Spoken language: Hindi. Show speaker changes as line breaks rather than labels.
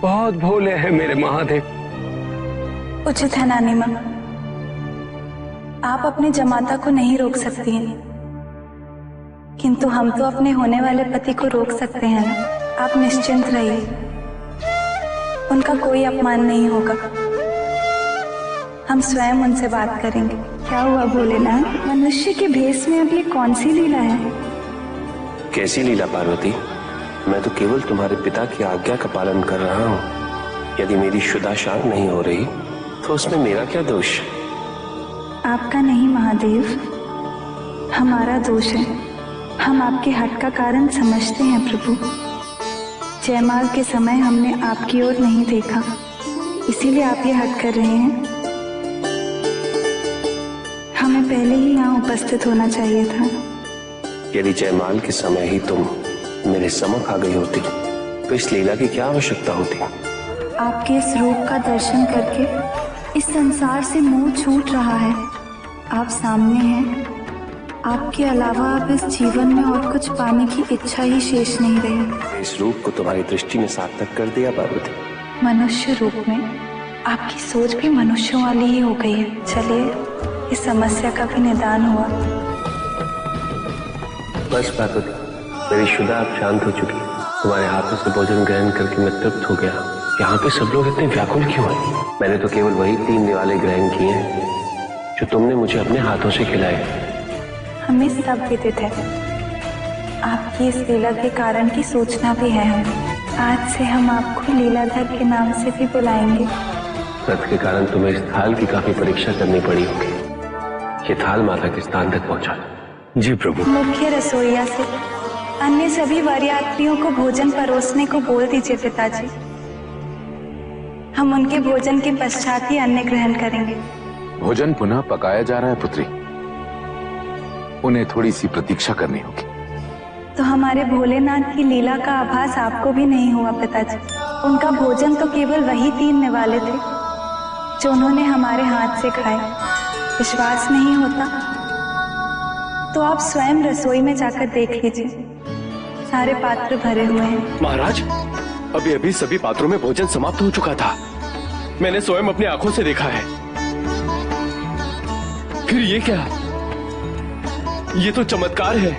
बहुत भोले हैं मेरे महादेव।
उचित है नानी माँ, आप अपने जमाता को नहीं रोक सकती हैं, किंतु हम तो अपने होने वाले पति को रोक सकते हैं ना। आप निश्चिंत रहिए, उनका कोई अपमान नहीं होगा। हम स्वयं उनसे बात करेंगे। क्या हुआ भोलेनाथ, मनुष्य के भेष में अब ये कौन सी लीला है?
कैसी लीला पार्वती? मैं तो केवल तुम्हारे पिता की आज्ञा का पालन कर रहा हूँ। यदि मेरी शुदा शांत नहीं हो रही तो उसमें मेरा क्या दोष?
आपका नहीं महादेव, हमारा दोष है। हम आपके हट का कारण समझते हैं प्रभु। जयमाल के समय हमने आपकी ओर नहीं देखा, इसीलिए आप ये हट कर रहे हैं। हमें पहले ही यहाँ उपस्थित होना चाहिए था।
यदि जयमाल के समय ही तुम मेरे समक्ष आ गई होती तो इस लीला की क्या आवश्यकता होती?
आपके इस रूप का दर्शन करके इस संसार से मोह छूट रहा है। आप सामने हैं, आपके अलावा अब इस जीवन में और कुछ पाने की इच्छा ही शेष नहीं रही।
इस रूप को तुम्हारी दृष्टि ने सार्थक कर दिया पार्वती।
मनुष्य रूप में आपकी सोच भी मनुष्यों वाली ही हो गई है। चलिए, इस समस्या का भी निदान हुआ।
बस पार्वती, मेरी शुदा अब शांत हो चुकी है। तुम्हारे हाथों से भोजन ग्रहण करके मैं तृप्त हो गया। यहाँ पे सब लोग इतने व्याकुल क्यों हैं? मैंने तो केवल वही 3 निवाले ग्रहण किए हैं जो तुमने मुझे अपने हाथों से खिलाए।
हमें सब विदित है, आपकी इस लीला के कारण की सूचना भी है। हम आज से हम आपको लीलाधर के नाम से भी बुलाएंगे।
व्रत के कारण तुम्हें इस थाल की काफी परीक्षा करनी पड़ी होगी। ये थाल माता के स्थान तक पहुंचा।
जी प्रभु।
मुख्य रसोइया से अन्य सभी वरयात्रियों को भोजन परोसने को बोल दीजिए पिताजी। हम उनके भोजन के पश्चात ही अन्न ग्रहण करेंगे।
भोजन पुनः पकाया जा रहा है पुत्री, उन्हें थोड़ी सी प्रतीक्षा करनी होगी।
तो हमारे भोलेनाथ की लीला का आभास आपको भी नहीं हुआ पिताजी? उनका भोजन तो केवल वही 3 निवाले थे जो उन्होंने हमारे हाथ से खाए। विश्वास नहीं होता तो आप स्वयं रसोई में जाकर देख लीजिए, सारे पात्र भरे हुए हैं।
महाराज, अभी अभी सभी पात्रों में भोजन समाप्त हो चुका था। मैंने स्वयं अपनी आंखों से देखा है। फिर ये क्या? ये तो चमत्कार है।